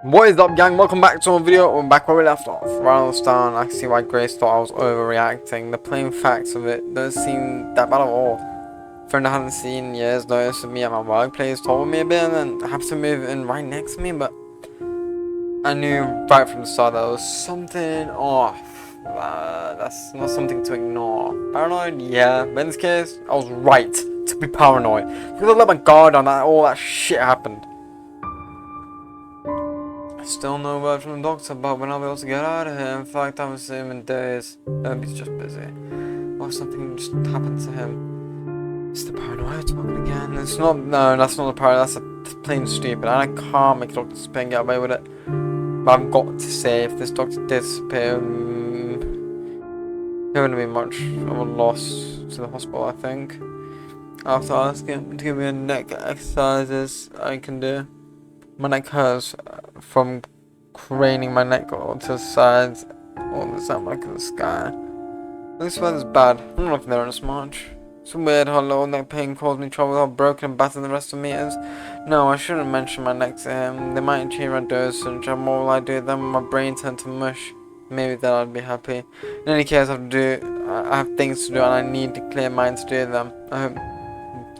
What is up, gang? Welcome back to a video. We're back where we left off. Right on the start, I can see why Grace thought I was overreacting. The plain facts of it don't seem that bad at all. Friend I hadn't seen in years noticed me at my workplace, told me a bit, and then happened to move in right next to me, but I knew right from the start that there was something off. That's not something to ignore. Paranoid? Yeah, but in this case, I was right to be paranoid. Because I let my guard down that all that shit happened. Still no word from the doctor about when I'll be able to get out of here. In fact, I'm assuming days. He's just busy. Or something just happened to him. It's the paranoia talking again. It's not. No, that's not the paranoia. That's plain stupid. And I can't make Dr. Disappear and get away with it. But I've got to say, if this doctor did disappear, it wouldn't be much of a loss to the hospital, I think. After asking him to give me a neck exercises I can do. My neck hurts from craning my neck to the sides all the time like in the sky. This weather's bad. I'm not there as much. It's weird how low neck pain caused me trouble, how broken and battered the rest of me is. No, I shouldn't mention my neck to him. They might change my dosage. And what will I do then when my brain turns to mush? Maybe then I'd be happy. In any case, I have things to do and I need a clear mind to do them. I hope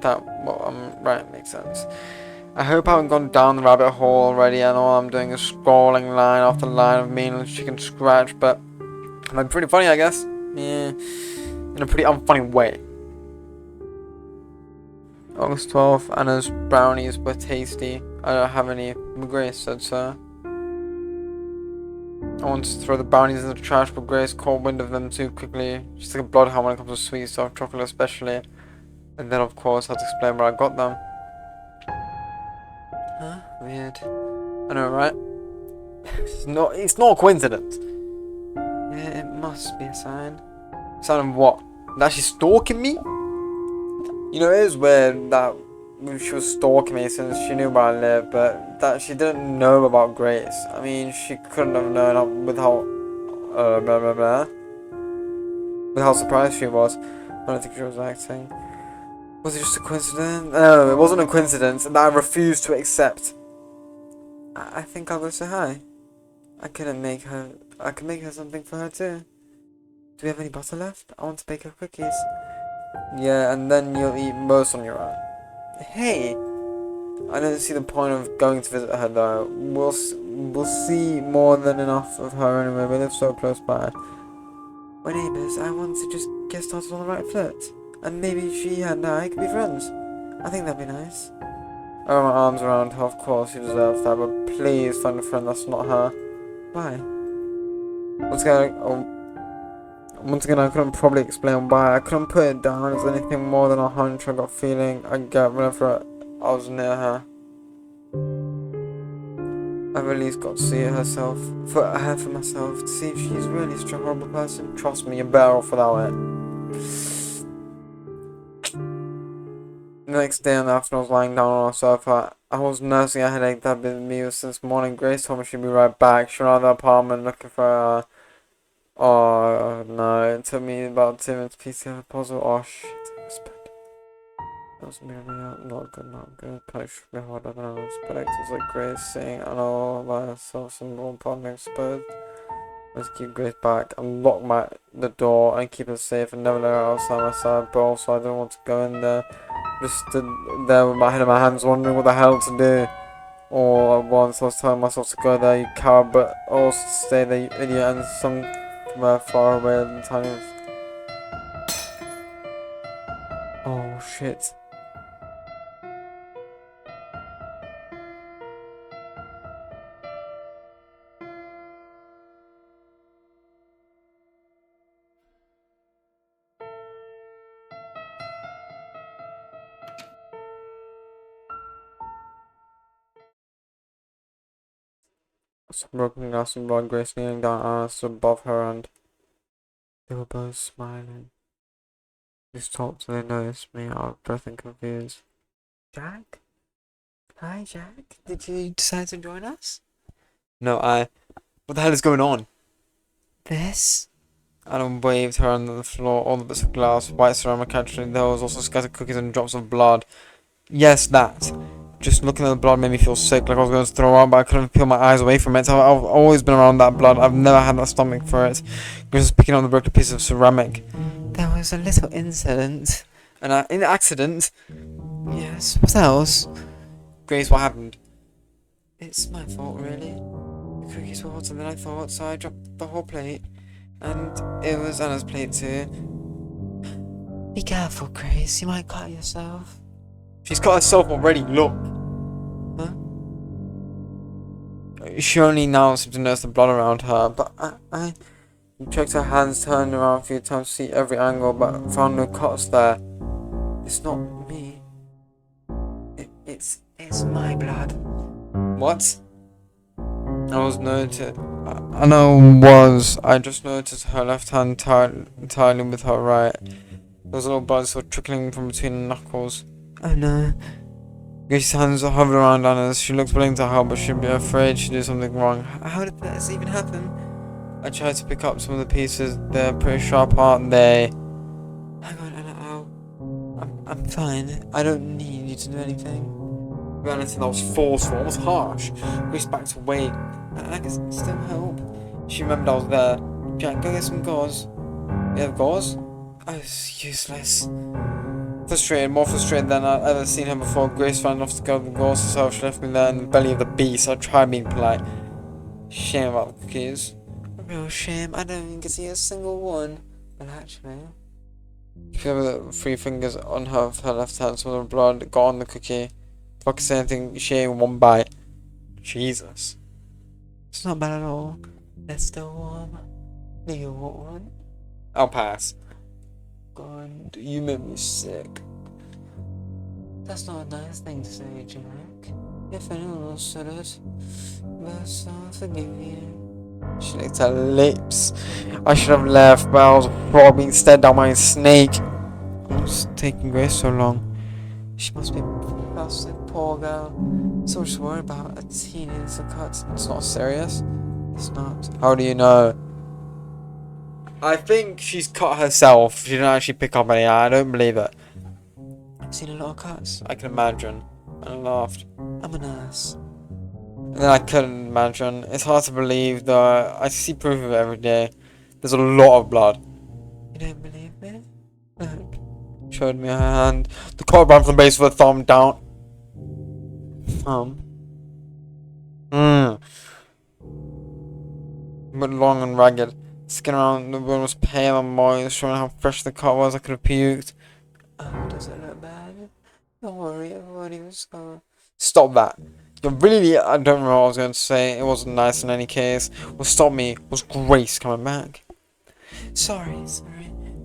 that what I'm right makes sense. I hope I haven't gone down the rabbit hole already and all I'm doing is scrolling line after line of meaningless chicken scratch, but I'm pretty funny, I guess. Yeah, in a pretty unfunny way. August 12th, Anna's brownies were tasty. I don't have any. Grace said so. I wanted to throw the brownies in the trash, but Grace caught wind of them too quickly. She's like a bloodhound when it comes to sweet stuff, chocolate especially. And then, of course, I had to explain where I got them. Huh? Weird. I know, right? It's not a coincidence. Yeah, it must be a sign. A sign of what? That she's stalking me? You know, it is weird that she was stalking me since she knew where I live, but that she didn't know about Grace. I mean, she couldn't have known with how with how surprised she was. I don't think she was acting. Was it just a coincidence? No, it wasn't a coincidence, and I refused to accept. I think I'll go say hi. I can make her something for her too. Do we have any butter left? I want to bake her cookies. Yeah, and then you'll eat most on your own. Hey! I don't see the point of going to visit her though. We'll see more than enough of her anyway. We live so close by. We're neighbours. I want to just get started on the right foot. And maybe she and I could be friends. I think that'd be nice. I got my arms around her, of course, she deserves that, but please find a friend that's not her. Why? Once again, I couldn't probably explain why. I couldn't put it down as anything more than a hunch I got feeling I get whenever I was near her. I've at least got to see it for myself, to see if she's really such a horrible person. Trust me, you're better off without it. The next day in the afternoon, I was lying down on our sofa. I was nursing a headache that had been me since morning. Grace told me she'd be right back. She went out of the apartment looking for her. Oh no, it took me about 2 minutes to piece together the puzzle. Oh shit, I whispered. That was merely not good. Punished me harder than I expected. It was like Grace saying, I know by herself, some more partner exposed. Let's keep Grace back and lock the door and keep her safe and never let her outside my side, but also I didn't want to go in there. Just stood there with my head in my hands wondering what the hell to do. All at once I was telling myself to go there, you coward, but also to stay there, you idiot, and somewhere far away at the time. Oh shit. Some broken glass and blood, Grace kneeling down, Anna stood above her, and they were both smiling. They stopped and they noticed me, out of breath and confused. Jack? Hi, Jack. Did you decide to join us? No, what the hell is going on? This? Adam waved her on the floor, all the bits of glass, white ceramic actually, there was also scattered cookies and drops of blood. Yes, that. Just looking at the blood made me feel sick, like I was going to throw up, but I couldn't peel my eyes away from it. So I've always been around that blood. I've never had that stomach for it. Grace was picking up the broken piece of ceramic. There was a little incident. An accident? Yes. What else? Grace, what happened? It's my fault, really. The cookies were hotter than I thought, so I dropped the whole plate. And it was Anna's plate too. Be careful, Grace. You might cut yourself. She's cut herself already, look. Huh? She only now seemed to notice the blood around her, but I checked her hands, turned around a few times to see every angle, but found no cuts there. It's not me. It's my blood. What? I just noticed her left hand entirely with her right. There was a little blood still trickling from between the knuckles. Oh no. Grace's hands hovered around Anna's. She looked willing to help, but she'd be afraid she'd do something wrong. How did this even happen? I tried to pick up some of the pieces. They're pretty sharp, aren't they? Hang on, Anna, I'm fine. I don't need you to do anything. To be honest, that was forceful, almost harsh. Grace backed away. I can still help. She remembered I was there. Jack, go get some gauze. You have gauze? Oh, it's useless. Frustrated, more frustrated than I'd ever seen her before, Grace ran off to go the gauze herself. She left me there in the belly of the beast. I tried being polite. Shame about the cookies. A real shame. I don't even get to see a single one. But actually, she had the 3 fingers on her left hand, some of the blood got on the cookie. If I could say anything, she ate one bite. Jesus. It's not bad at all. They're still warm. Do you want one? I'll pass. God, you make me sick. That's not a nice thing to say, Jack. If anyone else said it, but I'll forgive you. She licked her lips. I should have left, but I was probably being stared down by a snake. What's taking Grace so long? She must be plastic, poor girl. So much to worry about. A teenager cut. It's not serious. It's not. How do you know? I think she's cut herself. She didn't actually pick up any. I don't believe it. I've seen a lot of cuts. I can imagine. And I laughed. I'm a nurse. And then I couldn't imagine. It's hard to believe, though. I see proof of it every day. There's a lot of blood. You don't believe me? Look. Showed me her hand. The cord ran from the base of her thumb down. But long and ragged. Skin around the bone was pale and moist, showing how fresh the cut was. I could have puked. Oh, does it look bad? Don't worry, everybody was gone. Stop that. You really, I don't know what I was going to say. It wasn't nice in any case. What stopped me was Grace coming back. Sorry.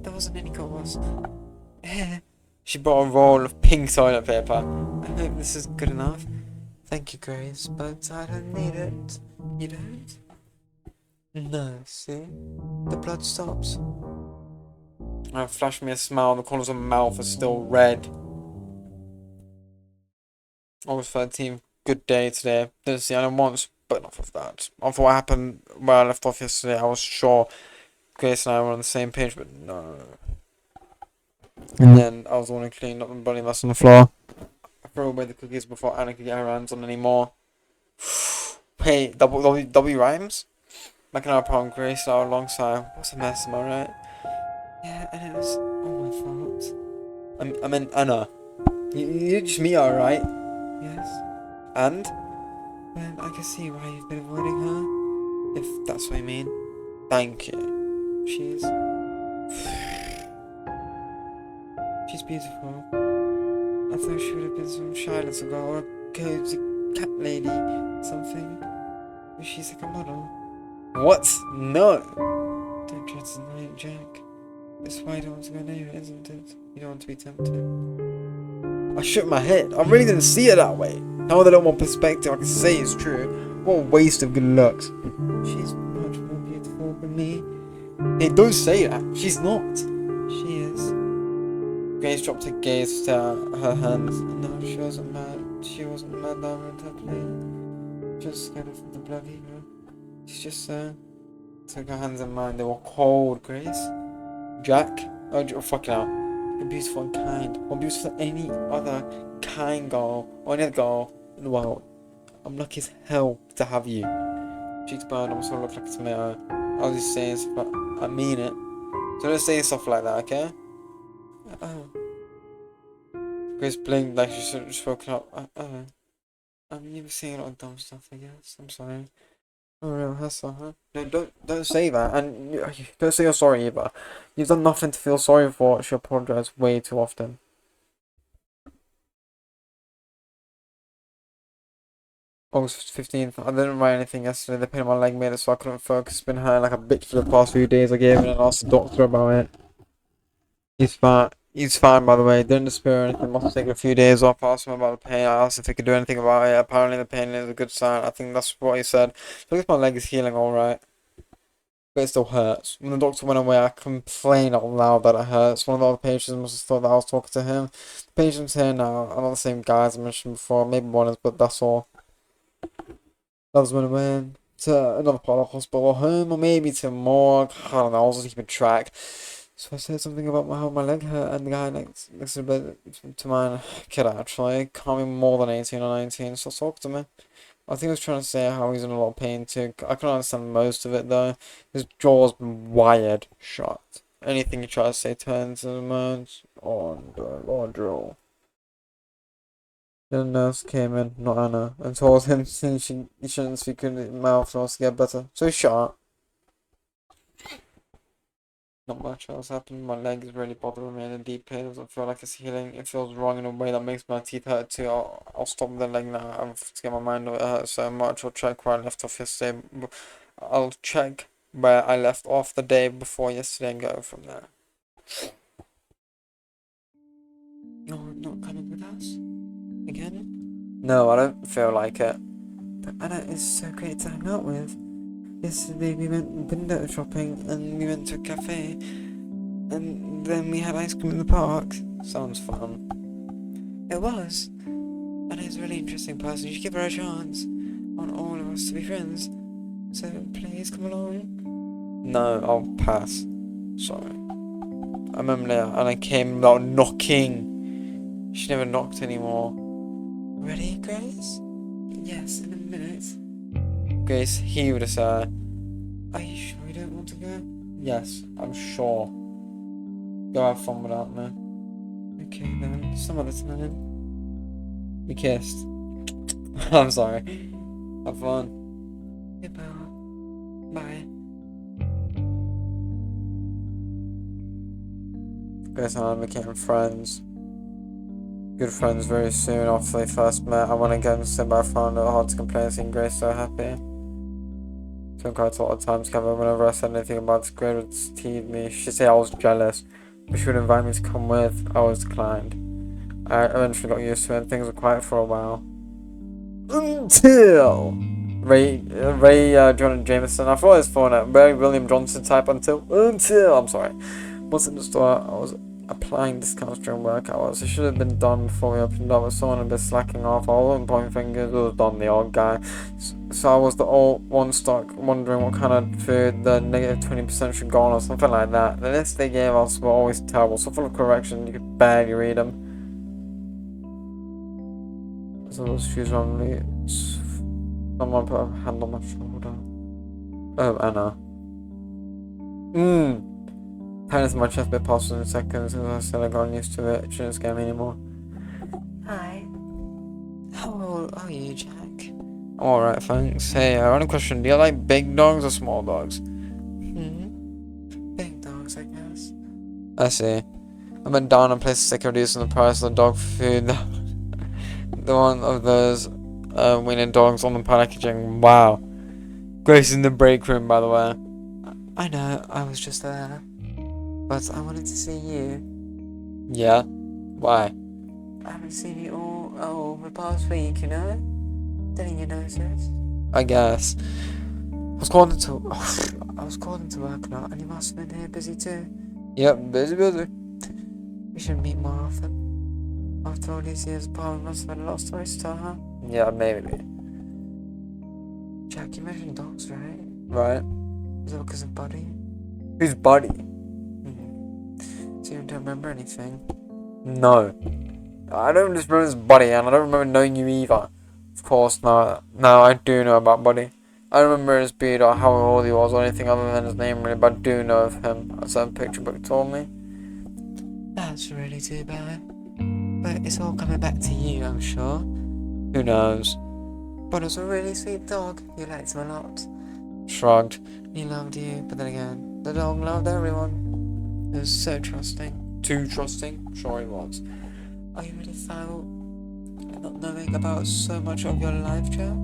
There wasn't any cause. She brought a roll of pink toilet paper. I hope this is good enough. Thank you, Grace, but I don't need it. You don't? No, see? The blood stops. It flashed me a smile. The corners of my mouth are still red. August 13th. Good day today. Didn't see Anna once, but enough of that. After what happened where I left off yesterday, I was sure Grace and I were on the same page, but no. And then I was the one who cleaned up the bloody mess on the floor. I threw away the cookies before Anna could get her hands on any more. Hey, W rhymes? Making our problem, Grace, our alongside. What's a mess, am I right? Yeah, and it was all my fault. I meant Anna. You just meet her, right? Yes. And? Well, I can see why you've been avoiding her. If that's what you mean. Thank you. She's beautiful. I thought she would have been some shy little girl or a cozy cat lady or something. But she's like a model. What? No! Don't try to deny it, Jack. That's why I don't want to go near it, isn't it? You don't want to be tempted. I shook my head. I really didn't see it that way. Now that I want perspective, I can say it's true. What a waste of good looks. She's much more beautiful than me. Hey, don't say that. She's not. She is. Grace dropped her gaze to her hands. No, she wasn't mad. She wasn't mad that I ruined her plate. Just scared of the blood either. She's just took her hands in mine. They were cold, Grace. Jack? Oh, fucking hell. You're beautiful and kind. More beautiful than any other kind girl, only girl in the world. I'm lucky as hell to have you. Cheeks burned, I'm so look like a tomato. I was just saying stuff, but I mean it. So don't say stuff like that, okay? Oh. Grace blinked like she should have spoken up. You were saying a lot of dumb stuff, I guess. I'm sorry. Oh, real hassle, huh? No, don't say that, and don't say you're sorry either. You've done nothing to feel sorry for. She apologized way too often. August 15th. I didn't write anything yesterday. The pain in my leg made it so I couldn't focus. It's been hurting like a bitch for the past few days. I gave it and asked the doctor about it. He's fine. He's fine, by the way. Didn't despair or anything. Must have taken a few days off. I asked him about the pain. I asked if he could do anything about it. Apparently, the pain is a good sign. I think that's what he said. So I guess my leg is healing alright. But it still hurts. When the doctor went away, I complained out loud that it hurts. One of the other patients must have thought that I was talking to him. The patient's here now. I'm not the same guy as I mentioned before. Maybe one is, but that's all. Others went away to another part of the hospital or home, or maybe to morgue. I don't know. I was keeping track. So I said something about how my leg hurt, and the guy next to the bed to mine, kid actually, can't be more than 18 or 19, so talk to me. I think he was trying to say how he's in a lot of pain too. I can understand most of it though. His jaw's been wired shut. Anything he tries to say turns into moans or drill. The nurse came in, not Anna, and told him since he shouldn't speak in his mouth in order to get better. So he shut. Not much else happened. My leg is really bothering me in a deep pain. It doesn't feel like it's healing. It feels wrong in a way that makes my teeth hurt too. I'll stop the leg now. I have to get my mind off it. It hurts so much. I'll check where I left off yesterday. I'll check where I left off the day before yesterday and go from there. You're not coming with us? Again? No, I don't feel like it. But Anna is so great to hang out with. Yesterday we went window shopping and we went to a cafe and then we had ice cream in the park. Sounds fun. It was. Anna's a really interesting person. You should give her a chance. I want all of us to be friends. So please come along. No, I'll pass. Sorry. I remember now, and I came without knocking. She never knocked anymore. Ready, Grace? Yes, in a minute. Grace heaved a sigh. Are you sure you don't want to go? Yes, I'm sure. Go have fun without me. Okay then, some other time. We kissed. I'm sorry. Have fun. Goodbye. Bye. Grace and I became friends. Good friends very soon after they first met. I went again and said I found it hard to complain seeing Grace so happy. Spent quite a lot of time together. Whenever I said anything about this, Grace would tease me. She'd say I was jealous, but she would invite me to come with. I was declined. I eventually got used to it and things were quiet for a while. Until Ray John Jameson. I thought it was for a Ray William Johnson type until I'm sorry. Once in the store, I was applying discounts during work hours. It should have been done before we opened up, but someone had been slacking off. I wasn't pointing fingers, it was Don, the old guy. So I was the old one stuck wondering what kind of food the negative 20% should go on or something like that. The lists they gave us were always terrible, so full of corrections, you could barely read them. So those shoes were on me. Someone put a hand on my shoulder. Oh, Anna. Pain in my chest bit passed in seconds, and I said I got used to it. It shouldn't scare me anymore. Hi. How old are you, Jack? I'm alright, thanks. Hey, I have a question. Do you like big dogs or small dogs? Big dogs, I guess. I see. I went down and placed a sticker reducing the price of the dog food. The one of those weaning dogs on the packaging. Wow. Grace in the break room, by the way. I know, I was just there. But I wanted to see you. Yeah? Why? I haven't seen you all the past week, you know? Didn't you notice? I guess. I was called into work now, and you must have been here busy too. Yep, busy. We should meet more often. After all these years apart, we must have had a lot of stories to tell, huh? Yeah, maybe. Jack, you mentioned dogs, right? Right. Was it because of Buddy? Who's Buddy? So you don't remember anything? No. I don't just remember his body, and I don't remember knowing you either. Of course, no, I do know about Buddy. I don't remember his beard or how old he was or anything other than his name, really, but I do know of him, as that picture book told me. That's really too bad. But it's all coming back to you, I'm sure. Who knows? But it was a really sweet dog. You liked him a lot. Shrugged. He loved you, but then again, the dog loved everyone. He was so trusting. Too trusting? Sure he was. Are you really foul? Not knowing about so much of your life, Jack?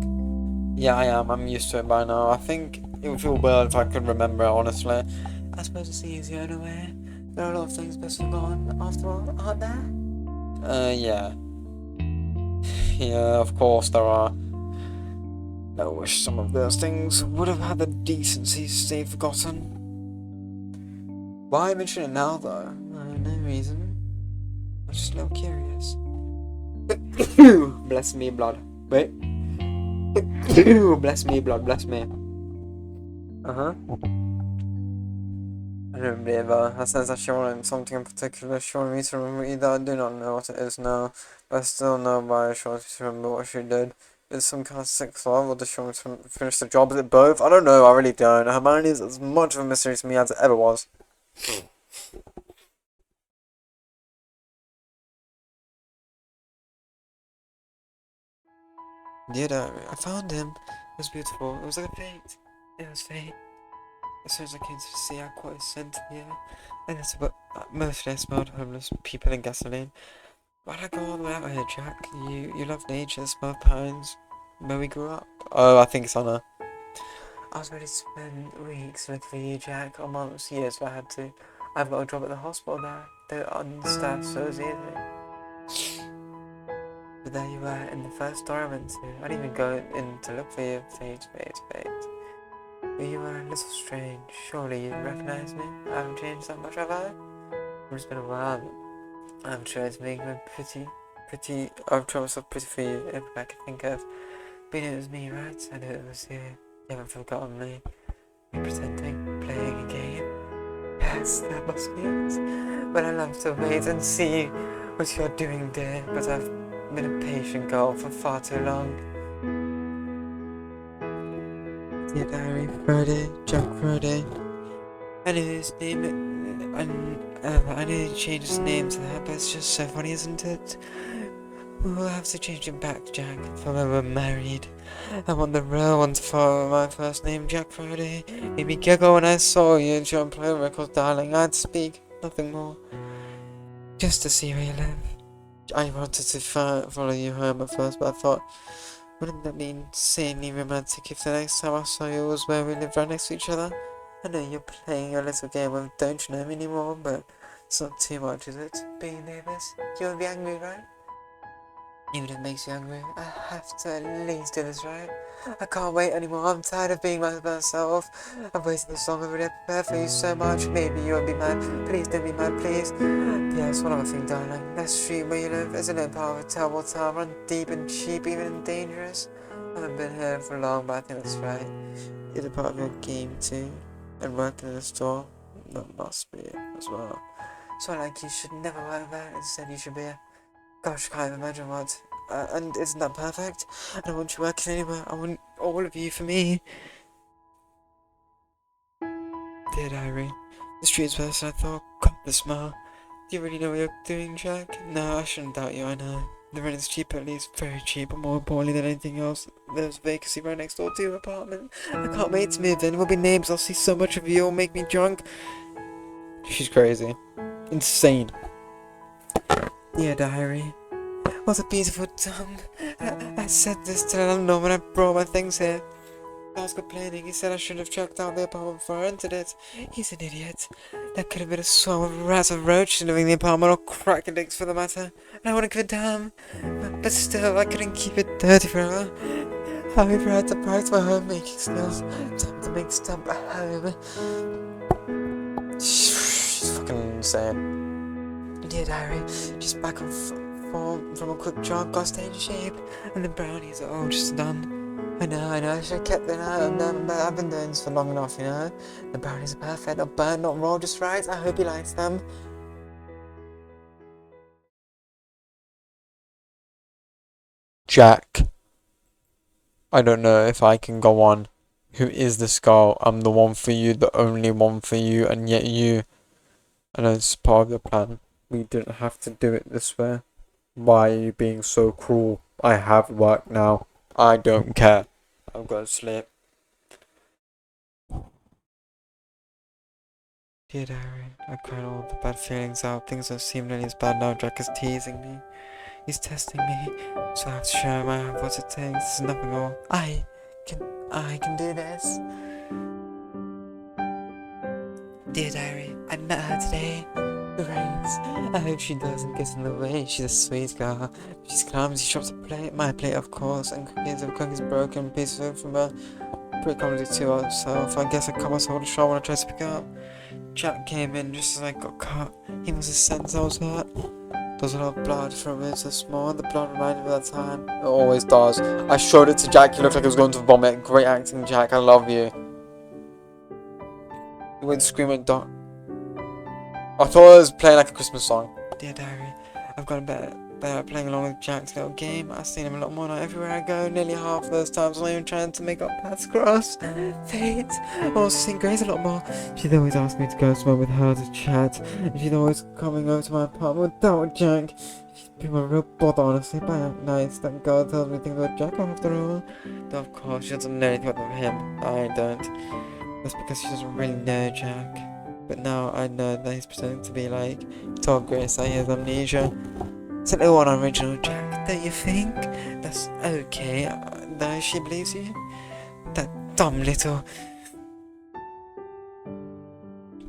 Yeah, I am. I'm used to it by now. I think it would feel weird if I could remember it, honestly. I suppose it's easier in a way. There are a lot of things best forgotten after all, aren't there? Yeah. Yeah, of course there are. I wish some of those things would have had the decency to stay forgotten. Why mention it now, though? No reason. I'm just a little curious. Bless me, blood. Wait. Bless me, blood. Bless me. Uh-huh. I don't believe that says that she wanted something in particular. She wanted me to remember either. I do not know what it is now, but I still know why she wanted me to remember what she did. Is some kind of sick love, or does she want to finish the job? Is it both? I don't know, I really don't. Hermione is as much of a mystery to me as it ever was. Dear diary, I found him. It was beautiful. It was like a fate. It was fate. As soon as I came to see, I caught his scent here. And it's about mostly I smelled homeless people and gasoline. Why'd I go all the way out here, Jack? You love nature, smell pines, where we grew up. Oh, I think it's on her. I was ready to spend weeks looking for you, Jack, or months, years if I had to. I've got a job at the hospital there. They're understaffed, so it's easy. But there you were, in the first store I went to. I didn't even go in to look for you. Fate. But you were a little strange. Surely you recognize me? I haven't changed that much, have I? It's been a while. I'm sure it's making me pretty. I've tried myself pretty for you, if I can think of. But it was me, right? I knew it was you. You haven't forgotten me. You're pretending, playing a game. Yes, that must be it. But I love to wait and see what you're doing, dear. But I've been a patient girl for far too long. Dear diary, Friday, Jack Friday. I knew his name. I knew he changed his name to that, but it's just so funny, isn't it? We'll have to change it back, Jack, for when we're married. I want the real one to follow my first name, Jack Friday. Made me giggle when I saw you jump play records, darling. I'd speak, nothing more. Just to see where you live. I wanted to follow you home at first, but I thought, wouldn't that be insanely romantic if the next time I saw you was where we lived right next to each other? I know you're playing your little game of don't you know me anymore, but it's not too much, is it? Being neighbours, you'll be angry, right? Even if it makes you angry, I have to at least do this, right? I can't wait anymore, I'm tired of being my best self. I've waited this long, I've already prepared for you so much. Maybe you won't be mad, please don't be mad, please. Yes, one other thing, darling. That street where you live isn't it part of a terrible town, run deep and cheap, even dangerous? I haven't been here for long, but I think that's right. Is it part of your game too? And working in a store? That must be it as well. So like you should never work there, instead you should be a... Gosh, I can't imagine what. And isn't that perfect? I don't want you working anywhere, I want all of you for me. Dear diary, the street's worse than I thought. God, the smell. Do you really know what you're doing, Jack? No, I shouldn't doubt you, I know. The rent is cheap, at least very cheap, but more importantly than anything else, there's a vacancy right next door to your apartment. I can't wait to move in, we'll be neighbours, I'll see so much of you, it'll make me drunk. She's crazy. Insane. Dear diary, what a beautiful tongue. I said this to London when I brought my things here. I was complaining, he said I shouldn't have checked out the apartment before I entered it. He's an idiot. There could have been a swarm of rats or roaches living in the apartment, or cracking dicks for the matter. And I wouldn't give a damn. But still, I couldn't keep it dirty forever. However, I had to practice my homemaking skills. Time to make stuff at home. She's fucking insane. Dear diary, just back on form from a quick jog, got stay in shape, and the brownies are all just done. I know, I should have kept them out, but I've been doing this for long enough, you know? The brownies are perfect, not burnt, not raw, just right. I hope he likes them. Jack, I don't know if I can go on. Who is this girl? I'm the one for you, the only one for you, and yet you. I know it's part of the plan. We didn't have to do it this way. Why are you being so cruel? I have work now. I don't care. I'm going to sleep. Dear diary, I cried all the bad feelings out. Things don't seem nearly as bad now. Jack is teasing me. He's testing me. So I have to show him I have what it takes. This is nothing more. I can do this. Dear diary, I met her today. Grace, I hope she doesn't get in the way. She's a sweet girl. She's clumsy. She drops a plate, my plate of course, and cookies broken, pieces of from her. Pretty clumsy to herself. I guess I cut myself short when I tried to pick up. Jack came in just as I got cut. He must have sensed I was hurt. There was a lot of blood from it so small. The blood reminded me of that time. It always does. I showed it to Jack. He looked like he was going to vomit. Great acting, Jack. I love you. He went screaming, "Don't." I thought it was playing like a Christmas song. Dear diary, I've gotten better at playing along with Jack's little game. I've seen him a lot more now everywhere I go. Nearly half of those times I'm not even trying to make up paths cross. Fate. I've also seen Grace a lot more. She'd always ask me to go somewhere with her to chat. And she'd always coming over to my apartment without Jack. She'd been a real bother, honestly, but I act nice. That girl tells me things about Jack after all. Though of course she doesn't know anything about him. I don't. That's because she doesn't really know Jack. But now I know that he's pretending to be like, told Grace that he has amnesia. It's a little unoriginal, Jack, don't you think? That's okay, though she believes you. That dumb little...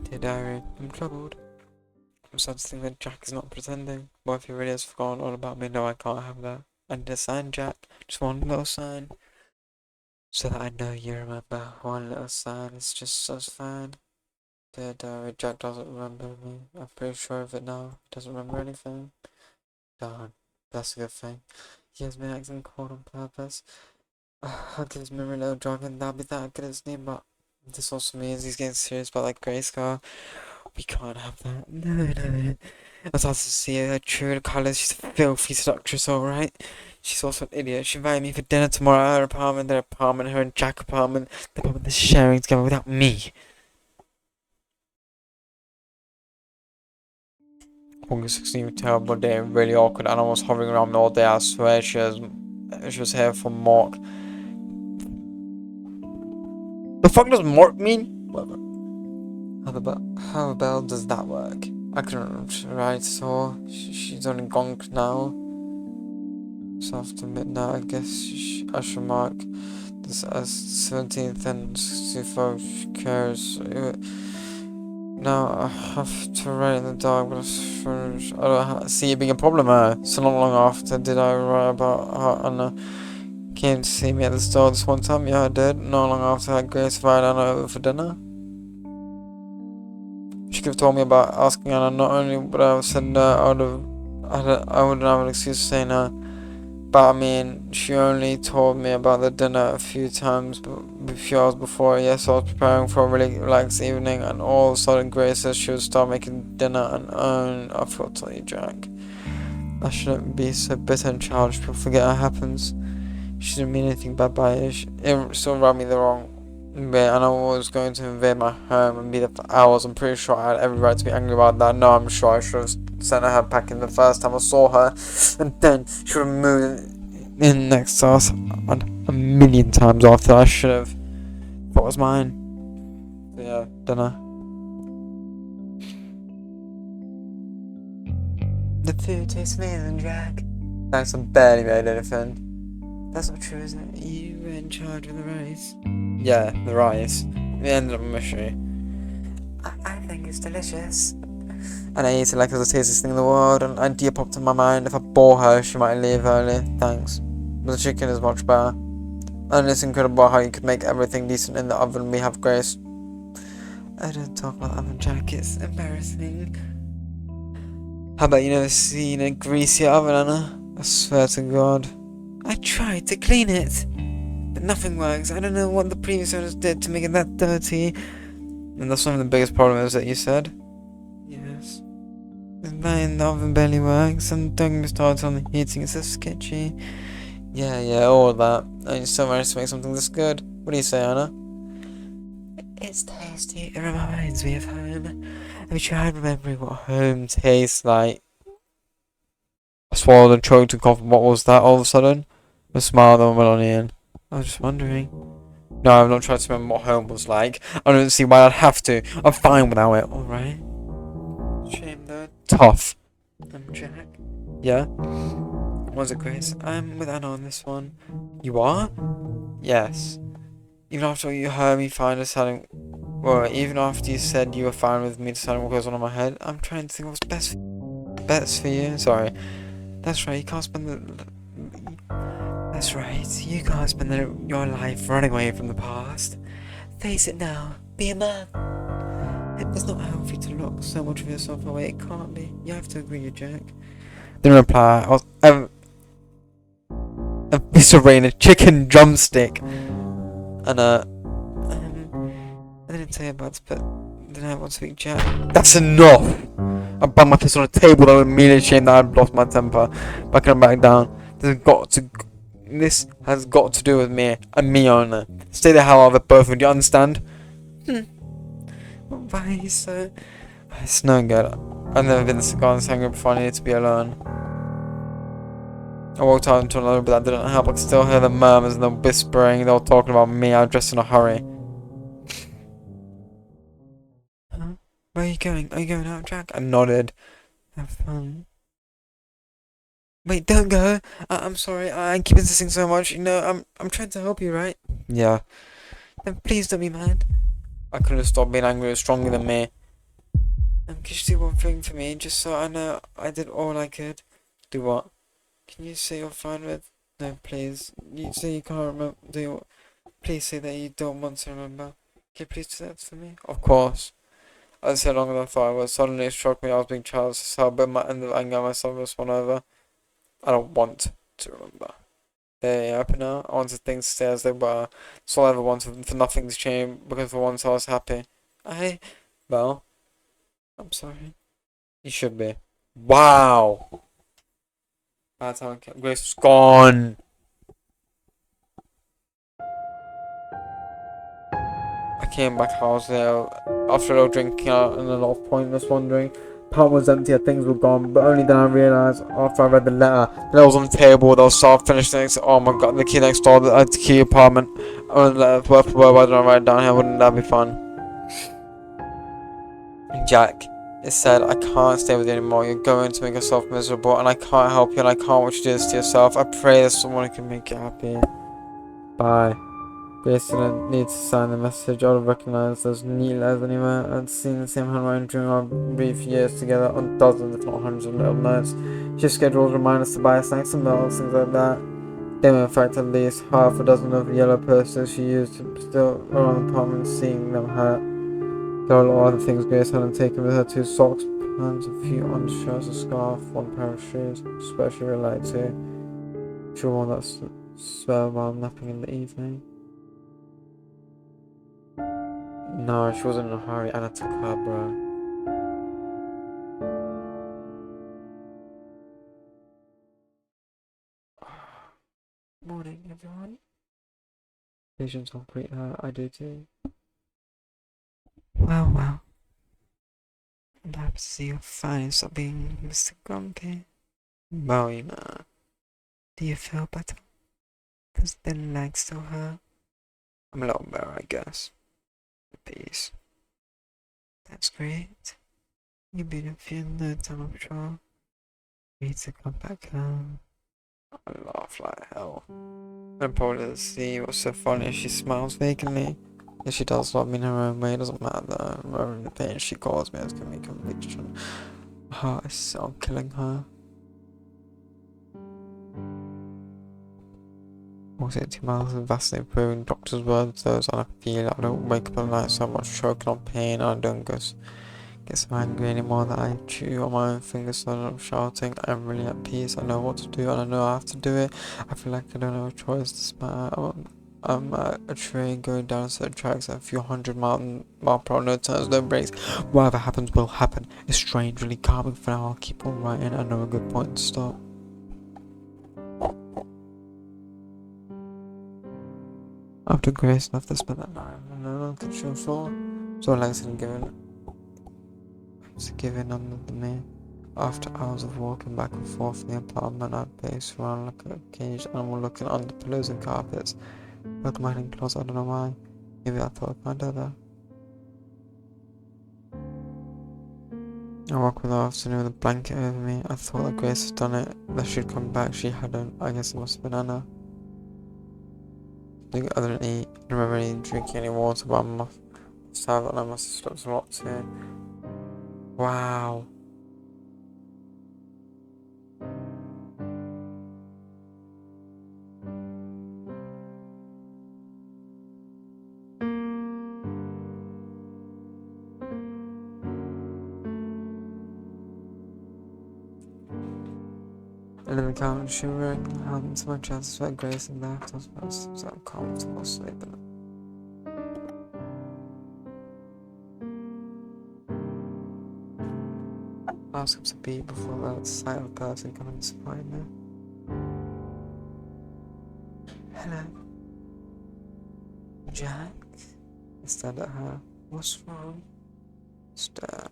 Dear diary, I'm troubled. I'm starting to think that Jack is not pretending. What if he really has forgotten all about me? No, I can't have that. I need a sign, Jack. Just one little sign. So that I know you remember. One little sign is just as fine. Dear diary, Jack doesn't remember me. I'm pretty sure of it now. He doesn't remember anything. Darn, that's a good thing. He has been acting cold on purpose. I'll get his memory a little jog and that'll be that good as name, but this also means he's getting serious about like Grace girl. We can't have that. No. I was also to see her true colours. She's a filthy seductress, alright. She's also an idiot. She invited me for dinner tomorrow at her apartment, her and Jack apartment, the apartment they're sharing together without me. August 16th, terrible day, really awkward. Anna was hovering around me all day. I swear she was here for Mork. The fuck does Mork mean? Whatever. How the bell does that work? I couldn't write, so she's only gone now. So after midnight, I guess I should mark this as 17th and 64 cares. Now I have to write in the dark, but I don't see it being a problem. So not long after did I write about how Anna came to see me at the store this one time. Yeah, I did. Not long after that, Grace invited Anna over for dinner. She could have told me about asking Anna. Not only would I have said no, I wouldn't have an excuse to say no. But I mean, she only told me about the dinner a few hours before. Yes, I was preparing for a really relaxed evening, and all of a sudden Grace says she would start making dinner, and I forgot to tell you, Jack. I shouldn't be so bitter and childish. People forget it happens. She didn't mean anything bad by it. It still rubbed me the wrong way, and I was going to invade my home and be there for hours. I'm pretty sure I had every right to be angry about that. No, I'm sure I should have sent her packing the first time I saw her, and then she would have moved in next to us a million times after. I should have. What was mine? So yeah, dunno. The food tastes amazing, Jack. Thanks, I barely made anything. That's not true, is it? You were in charge of the rice. Yeah, the rice. It ended up mushy. I think it's delicious. And I ate it like it was the tastiest thing in the world. An idea popped in my mind. If I bore her, she might leave early. Thanks. But the chicken is much better. And it's incredible how you could make everything decent in the oven. We have Grace. I don't talk about oven, Jack. It's embarrassing. How about you never seen a greasy oven, Anna? I swear to God. I tried to clean it, but nothing works. I don't know what the previous owners did to make it that dirty. And that's one of the biggest problems that you said? Yes. And then the oven barely works, and don't get me started on the heating, it's so sketchy. Yeah, all that. And you still managed to make something this good. What do you say, Anna? It's tasty. It reminds me of home. Have you tried remembering what home tastes like? I swallowed and choked and coughed. What was that all of a sudden? A smile that went on Ian. I was just wondering. No, I've not tried to remember what home was like. I don't see why I'd have to. I'm fine without it. Alright. Shame though. Tough. I'm Jack. Yeah? Was it Grace? I'm with Anna on this one. You are? Yes. Even after you heard me find deciding... Well, even after you said you were fine with me deciding what goes on in my head, I'm trying to think what's best for you. Sorry. That's right, you can't spend That's right, you can't spend your life running away from the past. Face it now. Be a man. It's not healthy to lock so much of yourself away. It can't be. You have to agree, Jack. Didn't reply. I was... a piece of rain, a chicken drumstick. And I didn't say about this, but then I want to speak Jack. That's enough! I banged my fist on the table that would immediately shame that I'd lost my temper. Back and back down. This has got to do with me, and me only. Stay the hell out of it, both of you, do you understand? Why so... It's no good. I've never been this guy angry before. I needed to be alone. I walked out into another, but that didn't help. I could still hear the murmurs and the whispering. They were talking about me. I was dressed in a hurry. Huh? Where are you going? Are you going out, Jack? I nodded. Have fun. Wait, don't go. I'm sorry. I keep insisting so much. You know, I'm trying to help you, right? Yeah. Then please don't be mad. I couldn't have stopped being angry. It was stronger than me. Could you do one thing for me, just so I know I did all I could? Do what? Can you say you're fine with? No, please. You say you can't remember. Please say that you don't want to remember. Can you please do that for me? Of course. I said longer than I thought I was. Suddenly it struck me I was being childish, so but my end of anger myself was spun over. I don't want to remember. They're happy now. I wanted things to stay as they were. That's all I ever wanted, for nothing to change, because for once I was happy. Well, I'm sorry. You should be. Wow! By the time Grace was gone. I came back house there after a little drinking out and a lot of pointless wandering. Part was empty, things were gone, but only then I realised after I read the letter. The letter was on the table, there was soft finished next. Oh my god, the key next door, the key apartment. Word for word, why did I write it down here? Wouldn't that be fun? Jack, it said, I can't stay with you anymore. You're going to make yourself miserable, and I can't help you, and I can't watch you do this to yourself. I pray there's someone who can make you happy. Bye. Grace didn't need to sign the message. I would have recognised those neat letters anywhere. I'd seen the same handwriting during our brief years together on dozens, if not hundreds of little notes. She scheduled reminders to buy snacks and milk, things like that. There were in fact at least half a dozen of yellow posters she used to still around the apartment, seeing them hurt. There were a lot of other things Grace hadn't taken with her: 2 socks, pants, a few undershirts, a scarf, 1 pair of shoes, especially related to. She wore that spell while napping in the evening. No, she wasn't in a hurry. Anna took her, bro. Morning, everyone. Patience, I'll greet her. I do too. Well. I'm happy to see you're fine. Stop being Mr. Grumpy. Well, you know. Do you feel better? Does the leg still hurt? I'm a little better, I guess. Peace. That's great. You've been a few no time, I'm sure. Need to come back home. I laugh like hell. I'm probably to see what's so funny. She smiles vacantly. If she does love me in her own way, it doesn't matter. Whatever the pain she calls me as can be conviction. Heart is so killing her. Was it 2 miles of vastly improving? Doctor's words, those I feel. I don't wake up at night so much choking on pain. I don't get so angry anymore that I chew on my own fingers so I'm shouting. I'm really at peace. I know what to do and I know I have to do it. I feel like I don't have a choice. Despite I'm at a train going down certain tracks at a few hundred mile per hour, no turns, no brakes. Whatever happens will happen. It's strange, really calming for now. I'll keep on writing. I know a good point to stop. After Grace left, they spent that night on the kitchen floor. So legs had given under me. After hours of walking back and forth in the apartment, I paced around like a caged animal looking under pillows and carpets. Broke my hiding clothes, I don't know why. Maybe I thought I'd do that. I walked with her afternoon with a blanket over me. I thought that Grace had done it, that she'd come back. She hadn't. I guess it must have been Anna. I didn't eat. I don't remember any drinking any water, but I must have, and I must have slept a lot too. Wow. I live in couch shivering, held to my chest, felt Grace and left. I was about to so uncomfortable sleeping. I was up to beat before the sight of a person coming to disappoint me. Hello, Jack? I stared at her. What's wrong? Stare.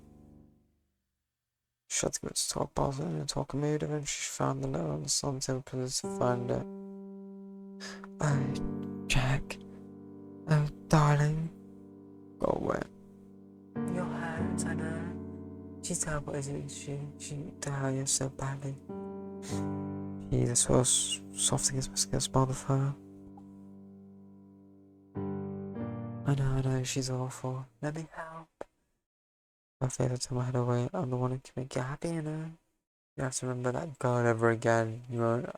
She had to go to talk about it in a talking mood, and then she found the note on the sun table to find it. Oh, Jack. Oh, darling. Go away. Your hurts, I know. She's terrible, isn't she? She to hurt you so badly. He's so soft against my skin, smiled of her. I know, she's awful. Let me help. I failed to turn my head away. I'm the one who can make you happy, you know? You have to remember that God ever again. You won't.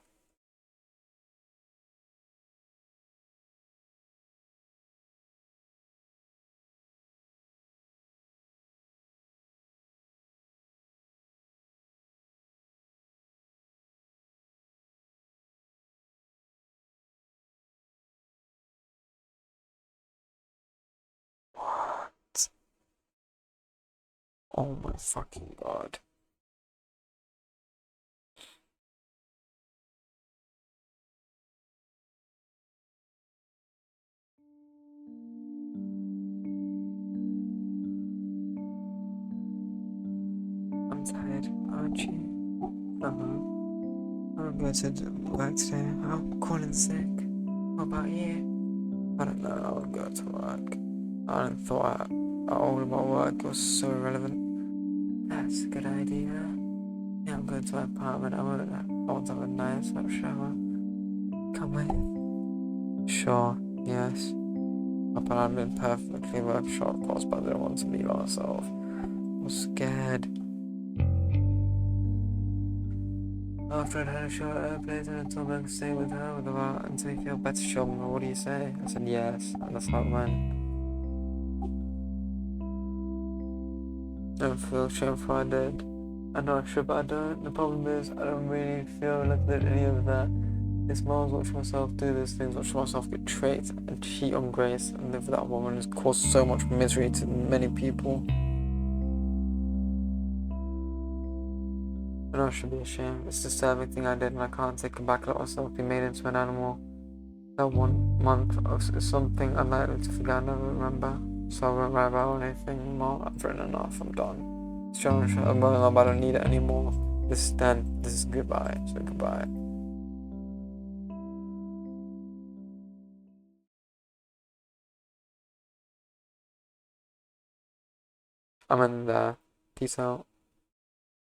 What? Oh my fucking God. I'm tired, aren't you? I'm going to work today. I'm calling sick. What about you? I don't know, I would go to work. I don't thought all of my work was so irrelevant. That's a good idea. Yeah, I'm going to my apartment. I want to have a nice hot shower. Come with. Sure, yes. My plan had been perfectly worth short course, but I didn't want to leave myself. I was scared. After I'd had a short airplane and I told me I could stay with her until you feel better, sure. What do you say? I said yes, and that's how it went. I don't feel shameful I did. I know I should, but I don't. The problem is, I don't really feel like I did any of that. It's more watching myself do these things, watching myself get tricked and cheat on Grace and live with that woman has caused so much misery to many people. I know I should be ashamed. It's a disturbing thing I did and I can't take it back. Let myself be made into an animal. That 1 month is something unlikely to forget, I never remember. So I won't write about anything more. I've written enough, I'm done. It's John, I'm running up, I don't need it anymore. This is done, this is goodbye, so goodbye. I'm in there. Peace out.